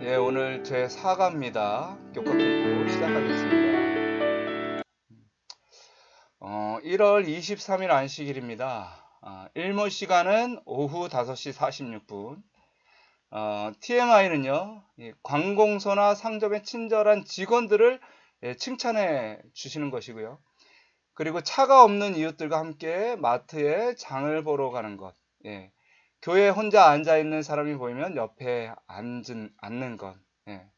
예, 오늘 제 4가입니다. 교과 공부 시작하겠습니다. 1월 23일 안식일입니다. 일모 시간은 오후 5시 46분. TMI는요, 관공서나 상점의 친절한 직원들을 칭찬해 주시는 것이고요. 그리고 차가 없는 이웃들과 함께 마트에 장을 보러 가는 것. 예, 교회에 혼자 앉아 있는 사람이 보이면 옆에 앉는 것. 예.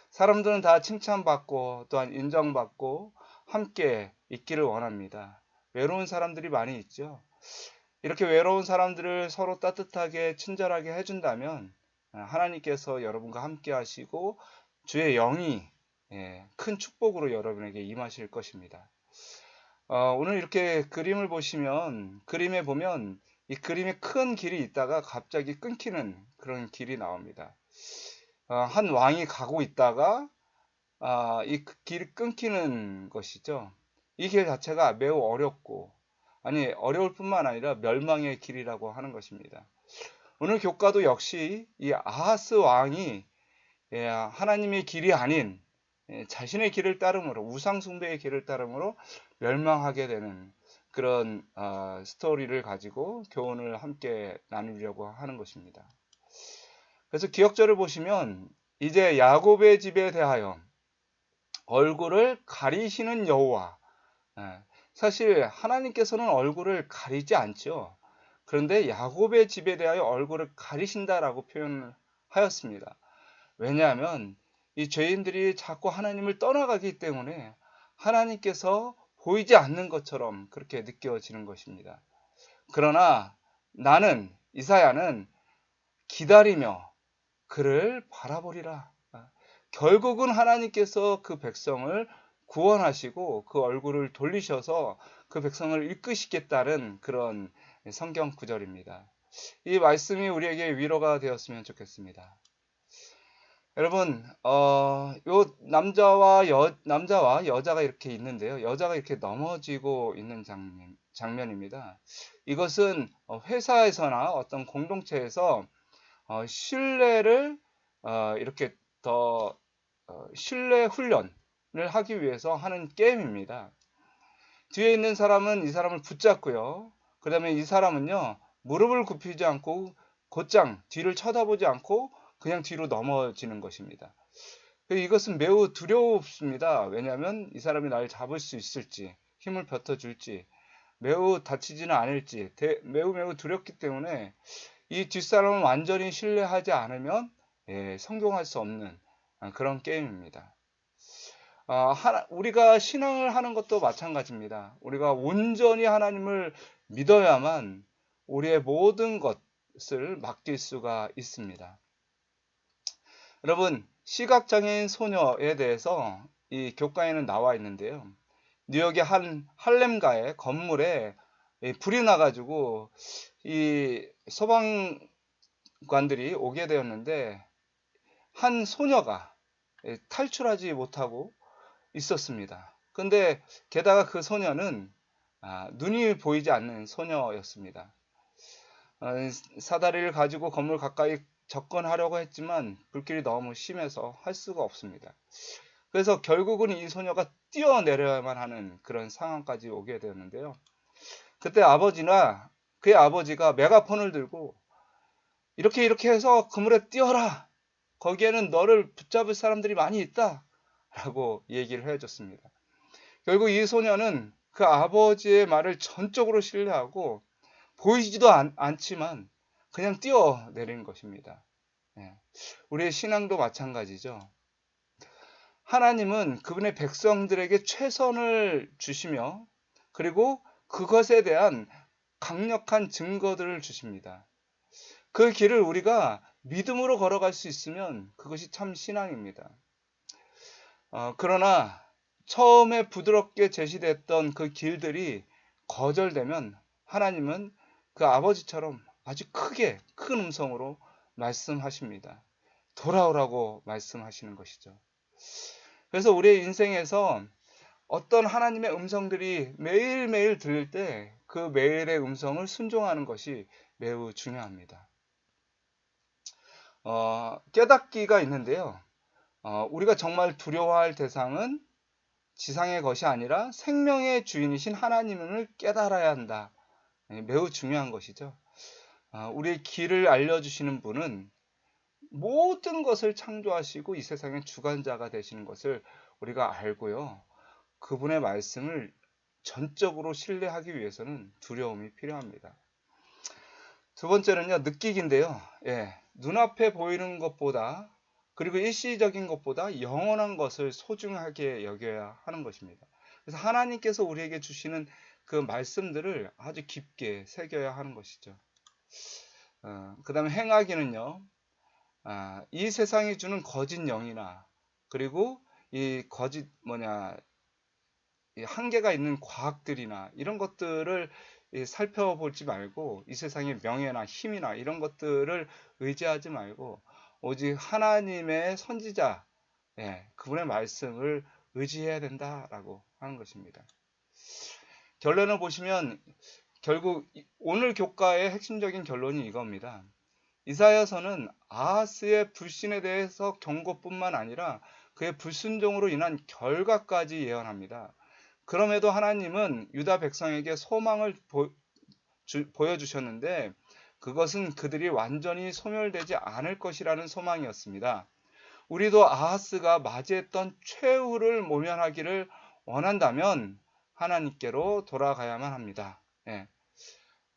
사람들은 다 칭찬받고 또한 인정받고 함께 있기를 원합니다. 외로운 사람들이 많이 있죠. 이렇게 외로운 사람들을 서로 따뜻하게 친절하게 해준다면 하나님께서 여러분과 함께 하시고 주의 영이 큰 축복으로 여러분에게 임하실 것입니다. 오늘 이렇게 그림을 보시면 그림에 보면 이 그림에 큰 길이 있다가 갑자기 끊기는 그런 길이 나옵니다. 한 왕이 가고 있다가 이 길이 끊기는 것이죠. 이 길 자체가 매우 어렵고, 아니, 어려울 뿐만 아니라 멸망의 길이라고 하는 것입니다. 오늘 교과도 역시 이 아하스 왕이 하나님의 길이 아닌 자신의 길을 따름으로, 우상숭배의 길을 따름으로 멸망하게 되는 그런 스토리를 가지고 교훈을 함께 나누려고 하는 것입니다. 그래서 기억절을 보시면 이제 야곱의 집에 대하여 얼굴을 가리시는 여호와. 사실 하나님께서는 얼굴을 가리지 않죠. 그런데 야곱의 집에 대하여 얼굴을 가리신다라고 표현을 하였습니다. 왜냐하면 이 죄인들이 자꾸 하나님을 떠나가기 때문에 하나님께서 보이지 않는 것처럼 그렇게 느껴지는 것입니다. 그러나 나는, 이사야는 기다리며 그를 바라보리라. 결국은 하나님께서 그 백성을 구원하시고 그 얼굴을 돌리셔서 그 백성을 이끄시겠다는 그런 성경 구절입니다. 이 말씀이 우리에게 위로가 되었으면 좋겠습니다. 여러분, 요 남자와 여자가 이렇게 있는데요. 여자가 이렇게 넘어지고 있는 장면입니다. 이것은 회사에서나 어떤 공동체에서 신뢰를 이렇게 더 신뢰 훈련을 하기 위해서 하는 게임입니다. 뒤에 있는 사람은 이 사람을 붙잡고요. 그 다음에 이 사람은요, 무릎을 굽히지 않고 곧장 뒤를 쳐다보지 않고 그냥 뒤로 넘어지는 것입니다. 이것은 매우 두렵습니다. 왜냐하면 이 사람이 나를 잡을 수 있을지, 힘을 뱉어줄지, 매우 다치지는 않을지, 매우 두렵기 때문에 이 뒷사람을 완전히 신뢰하지 않으면 성공할 수 없는 그런 게임입니다. 우리가 신앙을 하는 것도 마찬가지입니다. 우리가 온전히 하나님을 믿어야만 우리의 모든 것을 맡길 수가 있습니다. 여러분, 시각장애인 소녀에 대해서 이 교과에는 나와 있는데요. 뉴욕의 한 할렘가의 건물에 불이 나가지고 이 소방관들이 오게 되었는데 한 소녀가 탈출하지 못하고 있었습니다. 근데 게다가 그 소녀는 눈이 보이지 않는 소녀였습니다. 사다리를 가지고 건물 가까이 접근하려고 했지만 불길이 너무 심해서 할 수가 없습니다. 그래서 결국은 이 소녀가 뛰어내려야만 하는 그런 상황까지 오게 되었는데요. 그때 아버지나 그의 아버지가 메가폰을 들고 이렇게 해서 그물에 뛰어라. 거기에는 너를 붙잡을 사람들이 많이 있다. 라고 얘기를 해줬습니다. 결국 이 소녀는 그 아버지의 말을 전적으로 신뢰하고 보이지도 않지만 그냥 뛰어내린 것입니다. 우리의 신앙도 마찬가지죠. 하나님은 그분의 백성들에게 최선을 주시며 그리고 그것에 대한 강력한 증거들을 주십니다. 그 길을 우리가 믿음으로 걸어갈 수 있으면 그것이 참 신앙입니다. 그러나 처음에 부드럽게 제시됐던 그 길들이 거절되면 하나님은 그 아버지처럼 아주 큰 음성으로 말씀하십니다. 돌아오라고 말씀하시는 것이죠. 그래서 우리의 인생에서 어떤 하나님의 음성들이 매일매일 들릴 때 그 매일의 음성을 순종하는 것이 매우 중요합니다. 깨닫기가 있는데요. 우리가 정말 두려워할 대상은 지상의 것이 아니라 생명의 주인이신 하나님을 깨달아야 한다. 매우 중요한 것이죠. 우리의 길을 알려주시는 분은 모든 것을 창조하시고 이 세상의 주관자가 되시는 것을 우리가 알고요. 그분의 말씀을 전적으로 신뢰하기 위해서는 두려움이 필요합니다. 두 번째는요, 느끼기인데요. 눈앞에 보이는 것보다, 그리고 일시적인 것보다 영원한 것을 소중하게 여겨야 하는 것입니다. 그래서 하나님께서 우리에게 주시는 그 말씀들을 아주 깊게 새겨야 하는 것이죠. 그 다음에 행하기는요, 이 세상이 주는 거짓 영이나, 그리고 이 거짓 이 한계가 있는 과학들이나 이런 것들을 살펴보지 말고, 이 세상의 명예나 힘이나 이런 것들을 의지하지 말고 오직 하나님의 선지자, 그분의 말씀을 의지해야 된다라고 하는 것입니다. 결론을 보시면 결국 오늘 교과의 핵심적인 결론이 이겁니다. 이사야서는 아하스의 불신에 대해서 경고뿐만 아니라 그의 불순종으로 인한 결과까지 예언합니다. 그럼에도 하나님은 유다 백성에게 소망을 보여주셨는데 그것은 그들이 완전히 소멸되지 않을 것이라는 소망이었습니다. 우리도 아하스가 맞이했던 최후를 모면하기를 원한다면 하나님께로 돌아가야만 합니다.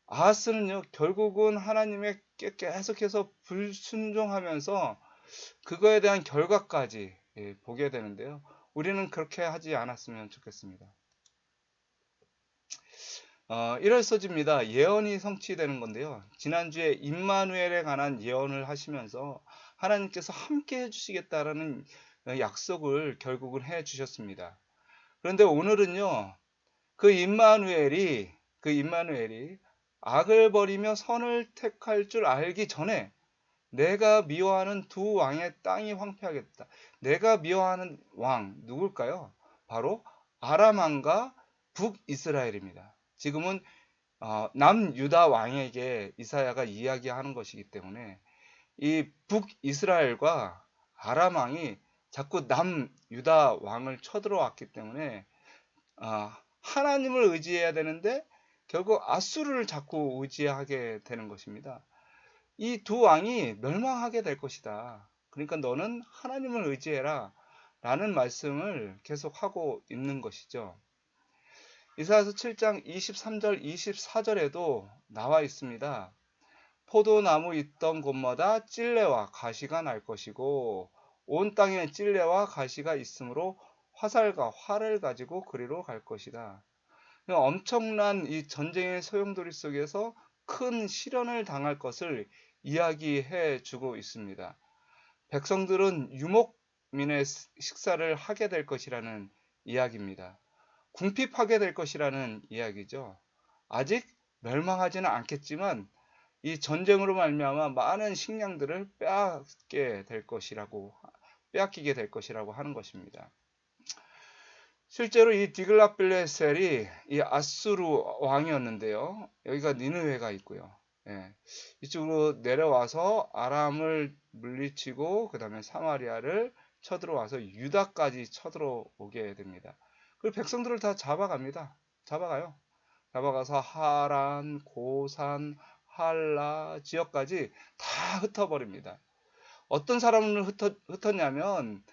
아하스는요, 결국은 하나님에게 계속해서 불순종하면서 그거에 대한 결과까지 보게 되는데요. 우리는 그렇게 하지 않았으면 좋겠습니다. 1월 예언이 성취되는 건데요. 지난주에 임마누엘에 관한 예언을 하시면서 하나님께서 함께 해주시겠다라는 약속을 결국은 해주셨습니다. 그런데 오늘은요, 그 임마누엘이 악을 버리며 선을 택할 줄 알기 전에 내가 미워하는 두 왕의 땅이 황폐하겠다. 내가 미워하는 왕 누굴까요? 바로 아람 왕과 북이스라엘입니다. 지금은 남유다 왕에게 이사야가 이야기하는 것이기 때문에 이 북이스라엘과 아람 왕이 자꾸 남유다 왕을 쳐들어왔기 때문에 하나님을 의지해야 되는데 결국 아수르를 자꾸 의지하게 되는 것입니다. 이 두 왕이 멸망하게 될 것이다. 그러니까 너는 하나님을 의지해라 라는 말씀을 계속하고 있는 것이죠. 이사야서 7장 23절 24절에도 나와 있습니다. 포도나무 있던 곳마다 찔레와 가시가 날 것이고 온 땅에 찔레와 가시가 있으므로 화살과 활을 가지고 그리로 갈 것이다. 엄청난 이 전쟁의 소용돌이 속에서 큰 시련을 당할 것을 이야기해 주고 있습니다. 백성들은 유목민의 식사를 하게 될 것이라는 이야기입니다. 궁핍하게 될 것이라는 이야기죠. 아직 멸망하지는 않겠지만 이 전쟁으로 말미암아 많은 식량들을 빼앗기게 될 것이라고 하는 것입니다. 실제로 이 디글랏빌레셀이 이 아수르 왕이었는데요. 여기가 니느웨가 있고요. 이쪽으로 내려와서 아람을 물리치고 그 다음에 사마리아를 쳐들어와서 유다까지 쳐들어오게 됩니다. 그리고 백성들을 다 잡아가요. 잡아가서 하란, 고산, 할라 지역까지 다 흩어버립니다. 어떤 사람을 흩었냐면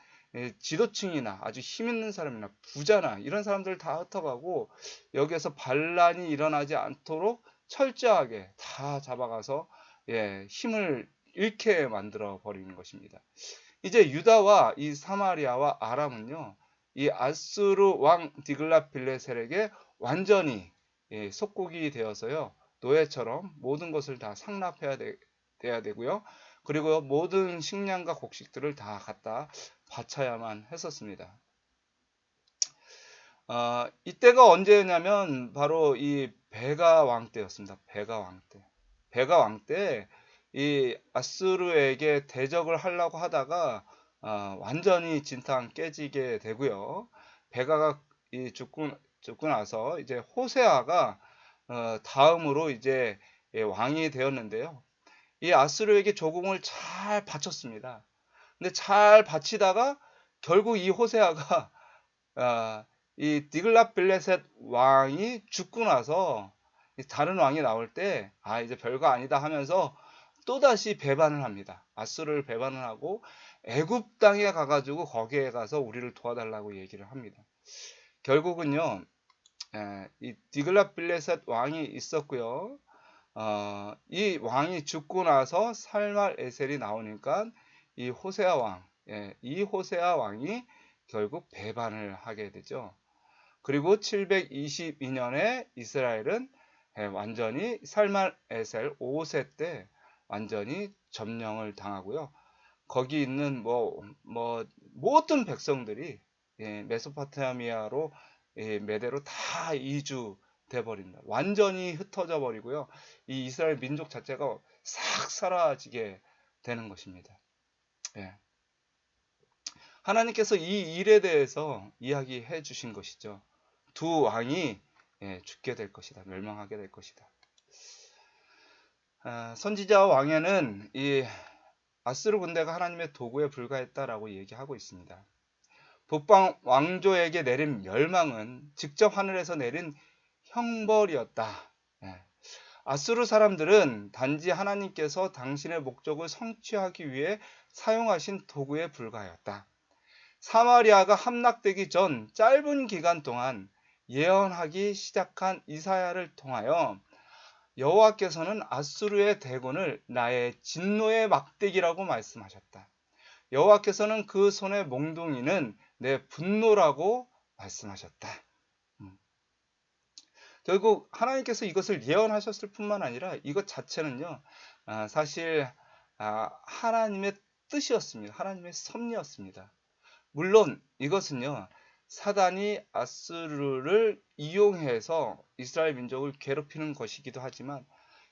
지도층이나 아주 힘 있는 사람이나 부자나 이런 사람들을 다 흩어가고 여기에서 반란이 일어나지 않도록 철저하게 다 잡아가서 힘을 잃게 만들어 버리는 것입니다. 이제 유다와 이 사마리아와 아람은요, 이 아수르 왕 디글랏빌레셀에게 완전히 속국이 되어서요, 노예처럼 모든 것을 다 상납해야 돼야 되고요. 그리고 모든 식량과 곡식들을 다 갖다 바쳐야만 했었습니다. 이때가 언제냐면 바로 이 베가 왕 때였습니다. 베가 왕 때 이 아수르에게 대적을 하려고 하다가 완전히 진탕 깨지게 되고요. 베가가 죽고 나서 이제 호세아가 다음으로 이제 왕이 되었는데요. 이 아수르에게 조공을 잘 바쳤습니다. 근데 잘 바치다가 결국 이 호세아가 이 디글랏빌레셋 왕이 죽고 나서 다른 왕이 나올 때 이제 별거 아니다 하면서 또다시 배반을 합니다. 아수르를 배반을 하고 애굽 땅에 가가지고 거기에 가서 우리를 도와달라고 얘기를 합니다. 결국은요, 이 디글랏빌레셋 왕이 있었고요. 이 왕이 죽고 나서 살말 에셀이 나오니까 이 호세아 왕, 이 호세아 왕이 결국 배반을 하게 되죠. 그리고 722년에 이스라엘은 완전히 살말 에셀 5세 때 완전히 점령을 당하고요. 거기 있는 모든 백성들이 메소포타미아로 메대로 다 이주돼 버립니다. 완전히 흩어져 버리고요. 이 이스라엘 민족 자체가 싹 사라지게 되는 것입니다. 하나님께서 이 일에 대해서 이야기해 주신 것이죠. 두 왕이 죽게 될 것이다. 멸망하게 될 것이다. 선지자 왕에는 이 아수르 군대가 하나님의 도구에 불과했다라고 얘기하고 있습니다. 북방 왕조에게 내린 멸망은 직접 하늘에서 내린 형벌이었다. 아수르 사람들은 단지 하나님께서 당신의 목적을 성취하기 위해 사용하신 도구에 불과하였다. 사마리아가 함락되기 전 짧은 기간 동안 예언하기 시작한 이사야를 통하여 여호와께서는 아수르의 대군을 나의 진노의 막대기라고 말씀하셨다. 여호와께서는 그 손의 몽둥이는 내 분노라고 말씀하셨다. 결국 하나님께서 이것을 예언하셨을 뿐만 아니라 이것 자체는요, 사실 하나님의 뜻이었습니다. 하나님의 섭리였습니다. 물론 이것은요, 사단이 아수르를 이용해서 이스라엘 민족을 괴롭히는 것이기도 하지만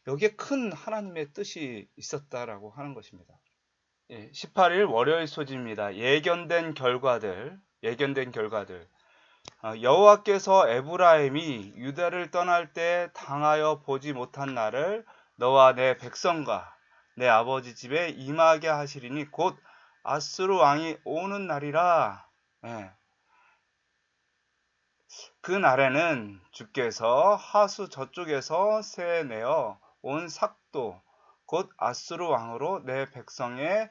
여기에 큰 하나님의 뜻이 있었다라고 하는 것입니다. 18일 월요일 소지입니다. 예견된 결과들. 여호와께서 에브라임이 유다를 떠날 때 당하여 보지 못한 날을 너와 내 백성과 내 아버지 집에 임하게 하시리니 곧 아수르 왕이 오는 날이라. 그 날에는 주께서 하수 저쪽에서 세내어 온 삭도 곧 아수르 왕으로 내 백성의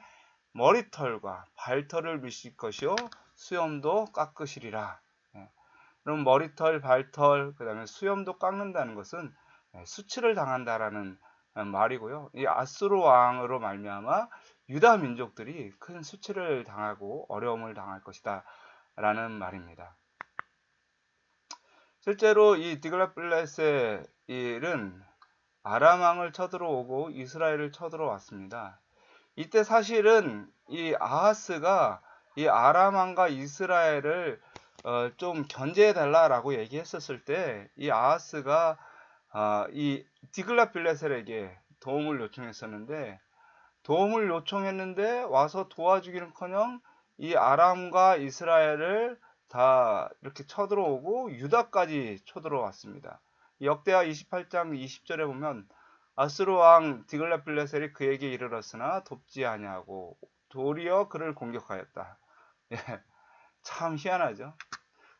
머리털과 발털을 미실 것이요 수염도 깎으시리라. 그럼 머리털, 발털, 그 다음에 수염도 깎는다는 것은 수치를 당한다라는 말이고요. 이 아수르 왕으로 말미암아 유다 민족들이 큰 수치를 당하고 어려움을 당할 것이다 라는 말입니다. 실제로 이 디글랏빌레셋 일은 아람 왕을 쳐들어오고 이스라엘을 쳐들어왔습니다. 이때 사실은 이 아하스가 이 아람 왕과 이스라엘을 좀 견제해 달라라고 얘기했었을 때 이 아하스가 이 디글랏빌레셀에게 도움을 요청했는데 와서 도와주기는커녕 이 아람과 이스라엘을 다 이렇게 쳐들어오고 유다까지 쳐들어왔습니다. 역대하 28장 20절에 보면 아수르 왕 디글랏빌레셀이 그에게 이르렀으나 돕지 아니하고 도리어 그를 공격하였다. 참 희한하죠.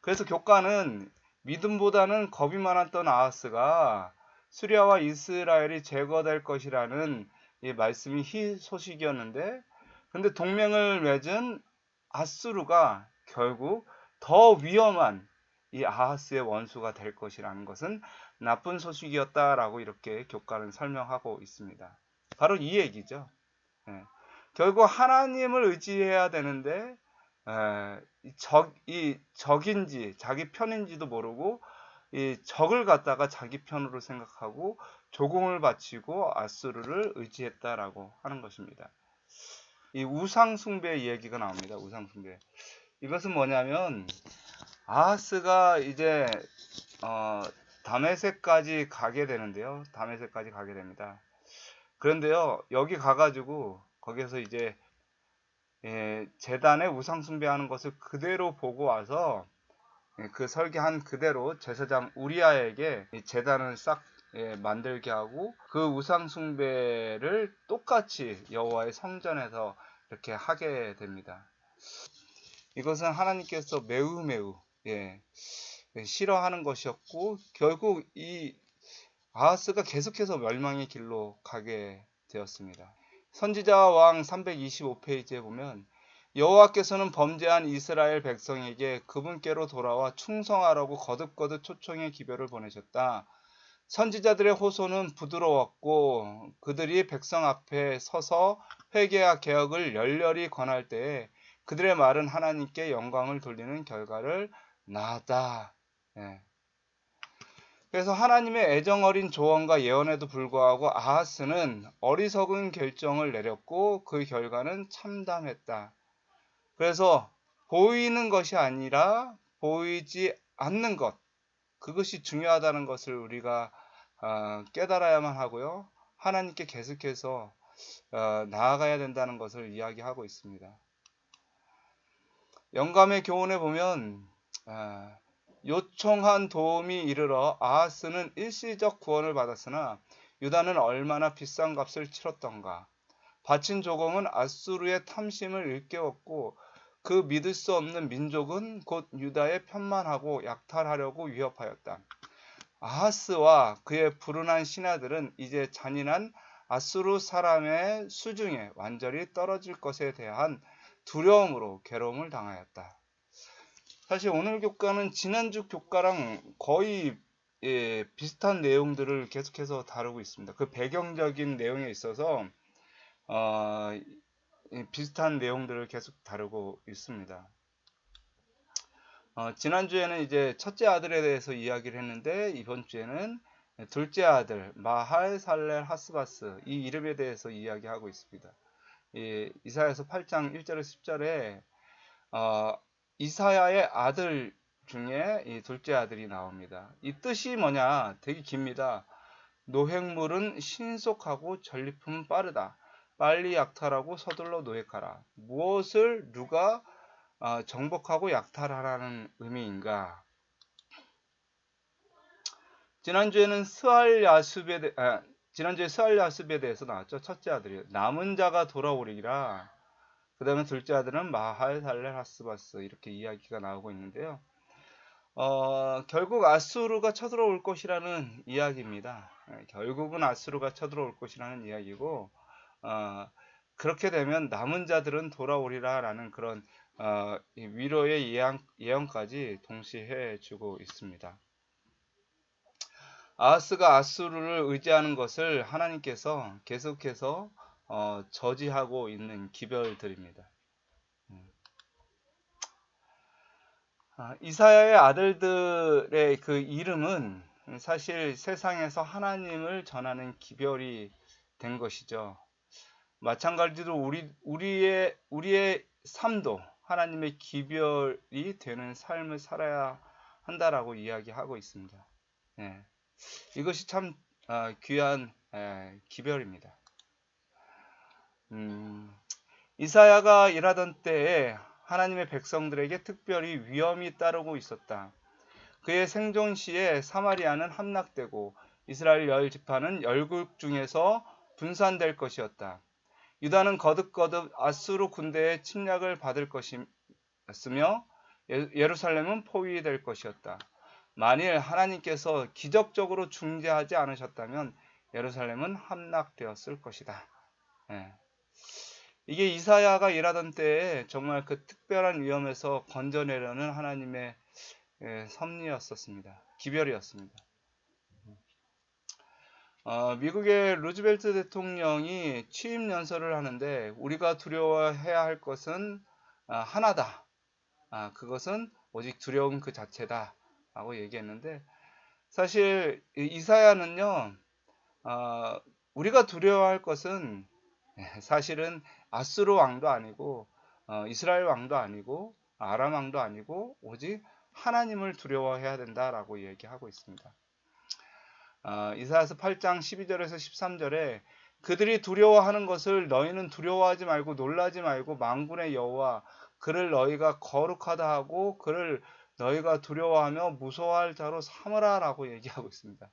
그래서 교과는 믿음보다는 겁이 많았던 아하스가 수리아와 이스라엘이 제거될 것이라는 이 말씀이 희소식이었는데, 근데 동맹을 맺은 아수르가 결국 더 위험한 이 아하스의 원수가 될 것이라는 것은 나쁜 소식이었다라고 이렇게 교과는 설명하고 있습니다. 바로 이 얘기죠. 결국 하나님을 의지해야 되는데 이 적인지 자기 편인지도 모르고 이 적을 갖다가 자기 편으로 생각하고 조공을 바치고 아수르를 의지했다라고 하는 것입니다. 이 우상 숭배의 얘기가 나옵니다. 우상 숭배. 이것은 뭐냐면 아하스가 이제 다메섹까지 가게 되는데요. 다메섹까지 가게 됩니다. 그런데요, 여기 가가지고 거기서 이제 제단에 우상 숭배하는 것을 그대로 보고 와서 그 설계한 그대로 제사장 우리아에게 제단을 싹 만들게 하고 그 우상 숭배를 똑같이 여호와의 성전에서 이렇게 하게 됩니다. 이것은 하나님께서 매우 싫어하는 것이었고 결국 이 아하스가 계속해서 멸망의 길로 가게 되었습니다. 선지자 왕 325페이지에 보면 여호와께서는 범죄한 이스라엘 백성에게 그분께로 돌아와 충성하라고 거듭거듭 초청의 기별을 보내셨다. 선지자들의 호소는 부드러웠고 그들이 백성 앞에 서서 회개와 개혁을 열렬히 권할 때에 그들의 말은 하나님께 영광을 돌리는 결과를 낳았다. 그래서 하나님의 애정어린 조언과 예언에도 불구하고 아하스는 어리석은 결정을 내렸고 그 결과는 참담했다. 그래서 보이는 것이 아니라 보이지 않는 것, 그것이 중요하다는 것을 우리가 깨달아야만 하고요. 하나님께 계속해서 나아가야 된다는 것을 이야기하고 있습니다. 영감의 교훈에 보면 요청한 도움이 이르러 아하스는 일시적 구원을 받았으나 유다는 얼마나 비싼 값을 치렀던가. 바친 조공은 아수르의 탐심을 일깨웠고 그 믿을 수 없는 민족은 곧 유다에 편만하고 약탈하려고 위협하였다. 아하스와 그의 불운한 신하들은 이제 잔인한 아수르 사람의 수중에 완전히 떨어질 것에 대한 두려움으로 괴로움을 당하였다. 사실 오늘 교과는 지난주 교과랑 거의 비슷한 내용들을 계속해서 다루고 있습니다. 그 배경적인 내용에 있어서 비슷한 내용들을 계속 다루고 있습니다. 지난주에는 이제 첫째 아들에 대해서 이야기를 했는데 이번 주에는 둘째 아들 마할 살렐 하스바스 이 이름에 대해서 이야기하고 있습니다. 이사야서 8장 1절에서 10절에 이사야의 아들 중에 이 둘째 아들이 나옵니다. 이 뜻이 뭐냐? 되게 깁니다. 노획물은 신속하고 전리품은 빠르다. 빨리 약탈하고 서둘러 노획하라. 무엇을 누가 정복하고 약탈하라는 의미인가? 지난주에 스알야습에 대해서 나왔죠. 첫째 아들이 남은 자가 돌아오리라. 그 다음에 둘째 아들은 마할 살렐 하스바스 이렇게 이야기가 나오고 있는데요. 결국 아수르가 쳐들어올 것이라는 이야기입니다. 결국은 아수르가 쳐들어올 것이라는 이야기고 그렇게 되면 남은 자들은 돌아오리라 라는 그런 위로의 예언까지 동시에 해주고 있습니다. 아하스가 아수르를 의지하는 것을 하나님께서 계속해서 저지하고 있는 기별들입니다. 이사야의 아들들의 그 이름은 사실 세상에서 하나님을 전하는 기별이 된 것이죠. 마찬가지로 우리의 삶도 하나님의 기별이 되는 삶을 살아야 한다라고 이야기하고 있습니다. 이것이 참 귀한 기별입니다. 이사야가 일하던 때에 하나님의 백성들에게 특별히 위험이 따르고 있었다. 그의 생존 시에 사마리아는 함락되고 이스라엘 10지파는 10국 중에서 분산될 것이었다. 유다는 거듭거듭 아수르 군대의 침략을 받을 것이었으며 예루살렘은 포위될 것이었다. 만일 하나님께서 기적적으로 중재하지 않으셨다면 예루살렘은 함락되었을 것이다. 이게 이사야가 일하던 때에 정말 그 특별한 위험에서 건져내려는 하나님의 섭리였었습니다. 기별이었습니다. 미국의 루즈벨트 대통령이 취임 연설을 하는데 우리가 두려워해야 할 것은 하나다. 그것은 오직 두려움 그 자체다. 라고 얘기했는데 사실 이사야는요. 우리가 두려워할 것은 사실은 아수르 왕도 아니고 이스라엘 왕도 아니고 아람 왕도 아니고 오직 하나님을 두려워해야 된다라고 얘기하고 있습니다. 이사야서 8장 12절에서 13절에 그들이 두려워하는 것을 너희는 두려워하지 말고 놀라지 말고 만군의 여호와 그를 너희가 거룩하다 하고 그를 너희가 두려워하며 무서워할 자로 삼으라 라고 얘기하고 있습니다.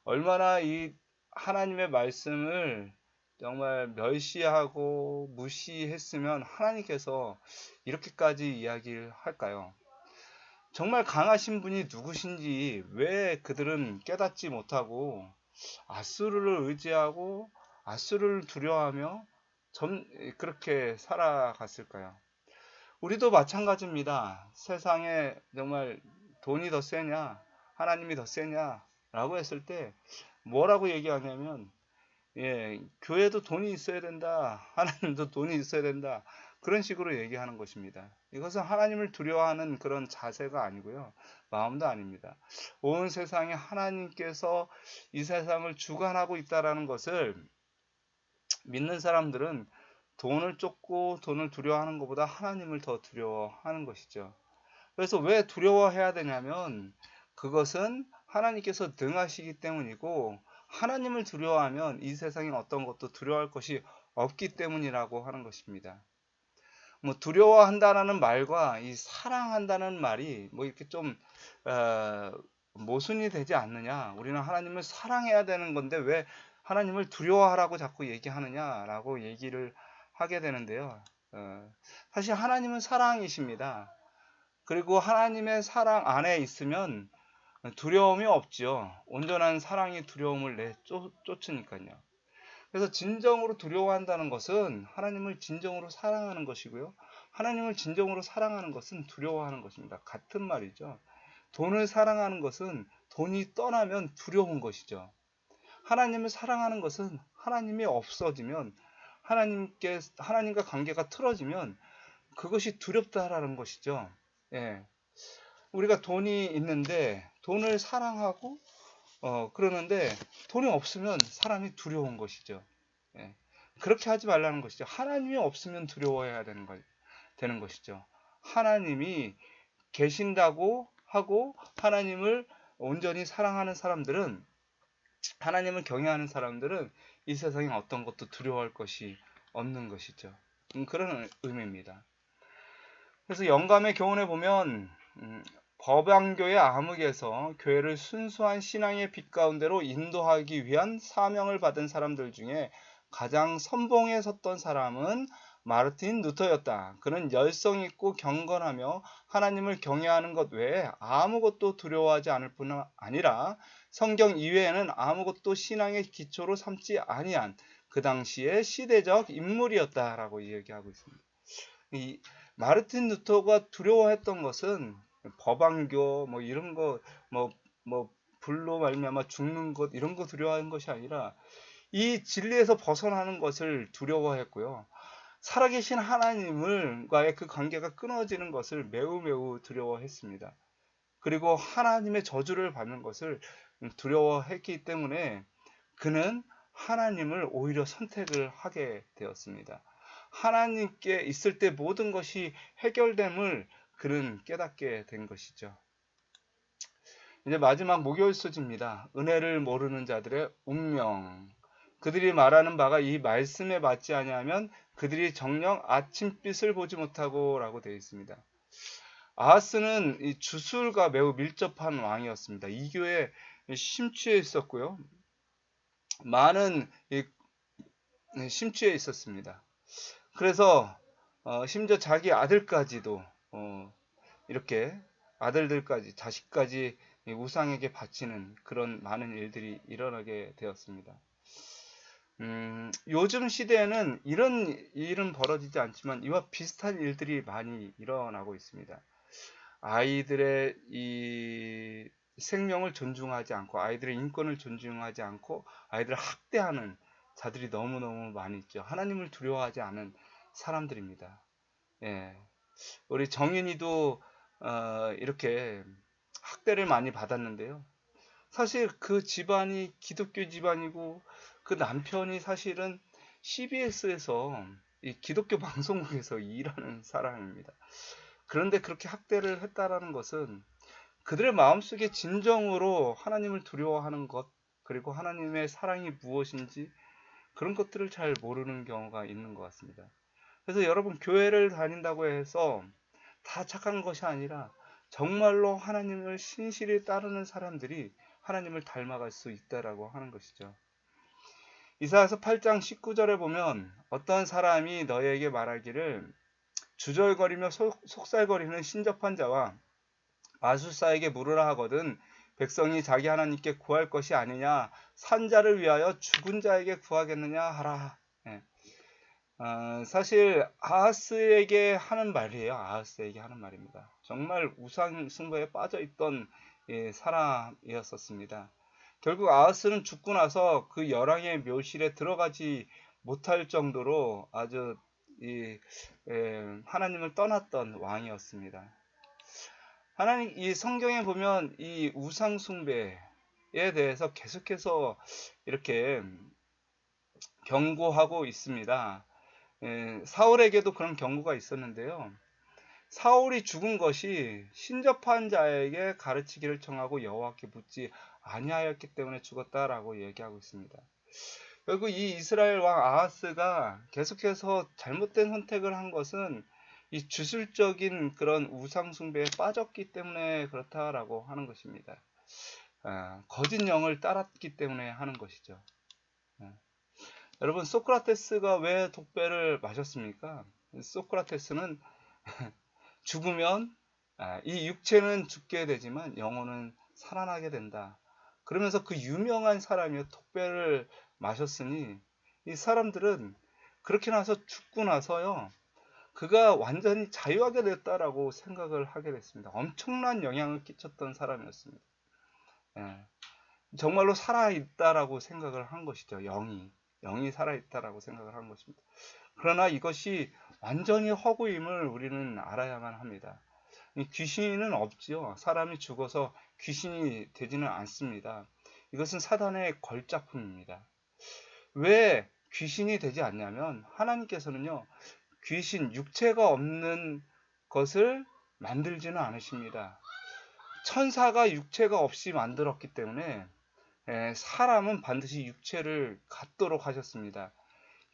얼마나 이 하나님의 말씀을 정말 멸시하고 무시했으면 하나님께서 이렇게까지 이야기를 할까요? 정말 강하신 분이 누구신지 왜 그들은 깨닫지 못하고 아수르를 의지하고 아수르를 두려워하며 그렇게 살아갔을까요? 우리도 마찬가지입니다. 세상에 정말 돈이 더 세냐, 하나님이 더 세냐 라고 했을 때 뭐라고 얘기하냐면, 교회도 돈이 있어야 된다, 하나님도 돈이 있어야 된다, 그런 식으로 얘기하는 것입니다. 이것은 하나님을 두려워하는 그런 자세가 아니고요, 마음도 아닙니다. 온 세상에 하나님께서 이 세상을 주관하고 있다라는 것을 믿는 사람들은 돈을 쫓고 돈을 두려워하는 것보다 하나님을 더 두려워하는 것이죠. 그래서 왜 두려워해야 되냐면, 그것은 하나님께서 능하시기 때문이고, 하나님을 두려워하면 이 세상에 어떤 것도 두려워할 것이 없기 때문이라고 하는 것입니다. 뭐 두려워한다라는 말과 이 사랑한다는 말이 뭐 이렇게 좀 모순이 되지 않느냐. 우리는 하나님을 사랑해야 되는 건데 왜 하나님을 두려워하라고 자꾸 얘기하느냐라고 얘기를 하게 되는데요. 사실 하나님은 사랑이십니다. 그리고 하나님의 사랑 안에 있으면 두려움이 없지요. 온전한 사랑이 두려움을 쫓으니까요. 그래서 진정으로 두려워한다는 것은 하나님을 진정으로 사랑하는 것이고요. 하나님을 진정으로 사랑하는 것은 두려워하는 것입니다. 같은 말이죠. 돈을 사랑하는 것은 돈이 떠나면 두려운 것이죠. 하나님을 사랑하는 것은 하나님이 없어지면, 하나님과 관계가 틀어지면 그것이 두렵다라는 것이죠. 예. 우리가 돈이 있는데 돈을 사랑하고 그러는데 돈이 없으면 사람이 두려운 것이죠. 예. 그렇게 하지 말라는 것이죠. 하나님이 없으면 두려워해야 되는 것이죠. 하나님이 계신다고 하고 하나님을 온전히 사랑하는 사람들은, 하나님을 경외하는 사람들은 이 세상에 어떤 것도 두려워할 것이 없는 것이죠. 그런 의미입니다. 그래서 영감의 교훈에 보면 법양교의 암흑에서 교회를 순수한 신앙의 빛 가운데로 인도하기 위한 사명을 받은 사람들 중에 가장 선봉에 섰던 사람은 마르틴 루터였다. 그는 열성 있고 경건하며 하나님을 경외하는 것 외에 아무것도 두려워하지 않을 뿐 아니라 성경 이외에는 아무것도 신앙의 기초로 삼지 아니한 그 당시의 시대적 인물이었다라고 얘기하고 있습니다. 이 마르틴 루터가 두려워했던 것은 법안교 뭐 이런 거 뭐 불로 말미암아 죽는 것 이런 거 두려워하는 것이 아니라 이 진리에서 벗어나는 것을 두려워했고요. 살아계신 하나님과의 그 관계가 끊어지는 것을 매우 매우 두려워했습니다. 그리고 하나님의 저주를 받는 것을 두려워했기 때문에 그는 하나님을 오히려 선택을 하게 되었습니다. 하나님께 있을 때 모든 것이 해결됨을 그는 깨닫게 된 것이죠. 이제 마지막 목요일 소지입니다. 은혜를 모르는 자들의 운명. 그들이 말하는 바가 이 말씀에 맞지 아니하면 그들이 정녕 아침빛을 보지 못하고 라고 되어 있습니다. 아하스는 이 주술과 매우 밀접한 왕이었습니다. 이교에 심취해 있었고요. 많은 심취해 있었습니다. 그래서 심지어 자기 아들까지도 이렇게 아들들까지 자식까지 우상에게 바치는 그런 많은 일들이 일어나게 되었습니다. 요즘 시대에는 이런 일은 벌어지지 않지만 이와 비슷한 일들이 많이 일어나고 있습니다. 아이들의 이 생명을 존중하지 않고 아이들의 인권을 존중하지 않고 아이들을 학대하는 자들이 너무너무 많이 있죠. 하나님을 두려워하지 않은 사람들입니다. 예. 우리 정인이도 이렇게 학대를 많이 받았는데요. 사실 그 집안이 기독교 집안이고 그 남편이 사실은 CBS에서 이 기독교 방송국에서 일하는 사람입니다. 그런데 그렇게 학대를 했다라는 것은 그들의 마음속에 진정으로 하나님을 두려워하는 것, 그리고 하나님의 사랑이 무엇인지 그런 것들을 잘 모르는 경우가 있는 것 같습니다. 그래서 여러분, 교회를 다닌다고 해서 다 착한 것이 아니라 정말로 하나님을 신실히 따르는 사람들이 하나님을 닮아갈 수 있다라고 하는 것이죠. 이사야서 8장 19절에 보면 어떤 사람이 너희에게 말하기를 주절거리며 속살거리는 신접한 자와 마술사에게 물으라 하거든 백성이 자기 하나님께 구할 것이 아니냐 산자를 위하여 죽은 자에게 구하겠느냐 하라. 예. 사실 아하스에게 하는 말이에요. 아하스에게 하는 말입니다. 정말 우상 숭배에 빠져있던 사람이었었습니다. 결국 아하스는 죽고 나서 그 열왕의 묘실에 들어가지 못할 정도로 아주 하나님을 떠났던 왕이었습니다. 하나님 이 성경에 보면 이 우상 숭배에 대해서 계속해서 이렇게 경고하고 있습니다. 사울에게도 그런 경고가 있었는데요. 사울이 죽은 것이 신접한 자에게 가르치기를 청하고 여호와께 묻지 아니하였기 때문에 죽었다라고 얘기하고 있습니다. 결국 이 이스라엘 왕 아하스가 계속해서 잘못된 선택을 한 것은 이 주술적인 그런 우상 숭배에 빠졌기 때문에 그렇다라고 하는 것입니다. 거짓 영을 따랐기 때문에 하는 것이죠. 여러분 소크라테스가 왜 독배를 마셨습니까? 소크라테스는 죽으면 이 육체는 죽게 되지만 영혼은 살아나게 된다. 그러면서 그 유명한 사람이 독배를 마셨으니 이 사람들은 그렇게 나서 죽고 나서요. 그가 완전히 자유하게 됐다라고 생각을 하게 됐습니다. 엄청난 영향을 끼쳤던 사람이었습니다. 정말로 살아있다라고 생각을 한 것이죠. 영이 살아있다라고 생각을 한 것입니다. 그러나 이것이 완전히 허구임을 우리는 알아야만 합니다. 귀신은 없지요. 사람이 죽어서 귀신이 되지는 않습니다. 이것은 사단의 걸작품입니다. 왜 귀신이 되지 않냐면 하나님께서는요. 귀신, 육체가 없는 것을 만들지는 않으십니다. 천사가 육체가 없이 만들었기 때문에 사람은 반드시 육체를 갖도록 하셨습니다.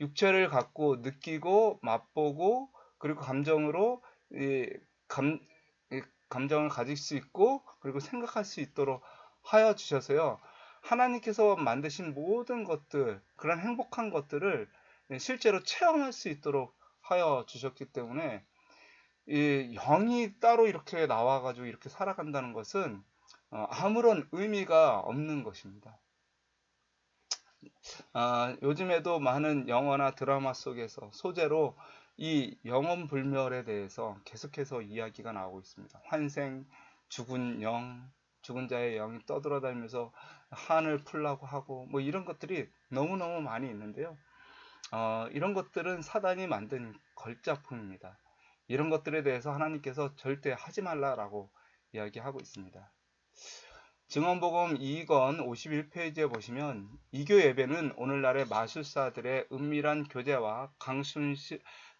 육체를 갖고 느끼고 맛보고 그리고 감정으로 감정을 가질 수 있고 그리고 생각할 수 있도록 하여 주셔서요. 하나님께서 만드신 모든 것들, 그런 행복한 것들을 실제로 체험할 수 있도록 하여 주셨기 때문에 이 영이 따로 이렇게 나와가지고 이렇게 살아간다는 것은 아무런 의미가 없는 것입니다. 요즘에도 많은 영화나 드라마 속에서 소재로 이 영혼불멸에 대해서 계속해서 이야기가 나오고 있습니다. 환생, 죽은 영, 죽은 자의 영이 떠돌아다니면서 한을 풀라고 하고 뭐 이런 것들이 너무너무 많이 있는데요. 이런 것들은 사단이 만든 걸작품입니다. 이런 것들에 대해서 하나님께서 절대 하지 말라라고 이야기하고 있습니다. 증언복음 2권 51페이지에 보시면 이교 예배는 오늘날의 마술사들의 은밀한 교제와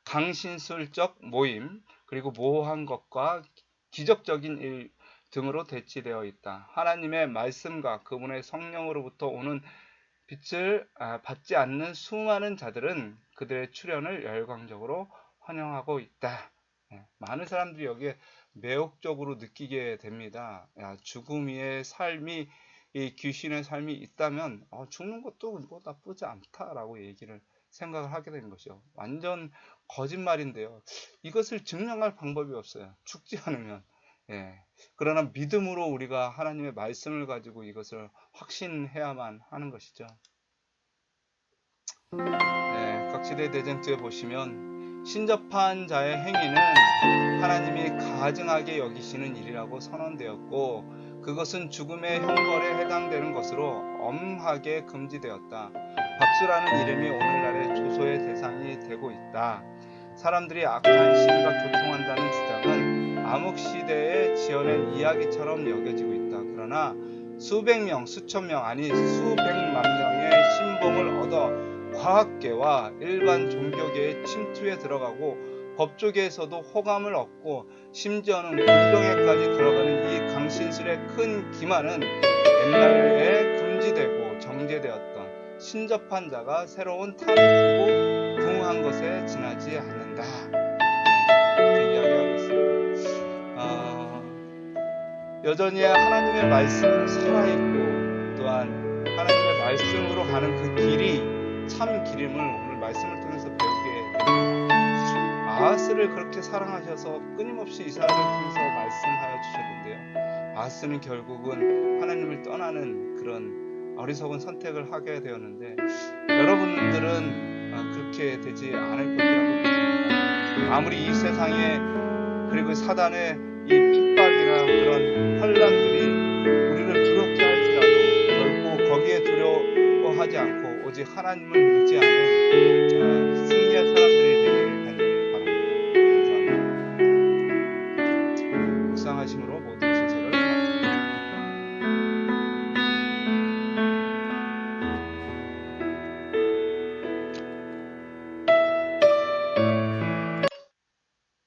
강신술적 모임 그리고 모호한 것과 기적적인 일 등으로 대치되어 있다. 하나님의 말씀과 그분의 성령으로부터 오는 빛을 받지 않는 수많은 자들은 그들의 출현을 열광적으로 환영하고 있다. 많은 사람들이 여기에 매혹적으로 느끼게 됩니다. 죽음 위의 삶이 이 귀신의 삶이 있다면 죽는 것도 뭐 나쁘지 않다라고 얘기를 생각을 하게 되는 것이죠. 완전 거짓말인데요. 이것을 증명할 방법이 없어요. 죽지 않으면. 그러나 믿음으로 우리가 하나님의 말씀을 가지고 이것을 확신해야만 하는 것이죠. 각시대 대전투에 보시면 신접한 자의 행위는 하나님이 가증하게 여기시는 일이라고 선언되었고 그것은 죽음의 형벌에 해당되는 것으로 엄하게 금지되었다. 박수라는 이름이 오늘날의 조소의 대상이 되고 있다. 사람들이 악한 신과 교통한다는 주장은 암흑시대에 지어낸 이야기처럼 여겨지고 있다. 그러나 수백 명, 수천 명, 아니 수백만 명의 신봉을 얻어 과학계와 일반 종교계의 침투에 들어가고 법조계에서도 호감을 얻고 심지어는 불경에까지 들어가는 이 강신술의 큰 기만은 옛날에 금지되고 정제되었던 신접한 자가 새로운 탈을 두고 부응한 것에 지나지 않는다. 이렇게 이야기하고 있습니다. 여전히 하나님의 말씀은 살아있고 또한 하나님의 말씀으로 가는 그 길이 참 길임을 오늘 말씀을 통해서 배우게 됩니다. 아하스를 그렇게 사랑하셔서 끊임없이 이 사람을 통해서 말씀하여 주셨는데요. 아하스는 결국은 하나님을 떠나는 그런 어리석은 선택을 하게 되었는데, 여러분들은 그렇게 되지 않을 것이라고 믿습니다. 아무리 이 세상에 그리고 사단의 이 핍박이나 그런 환란들이 우리를 두렵게 할지라도 결국 거기에 두려워하지 않고 오직 하나님을 의지하는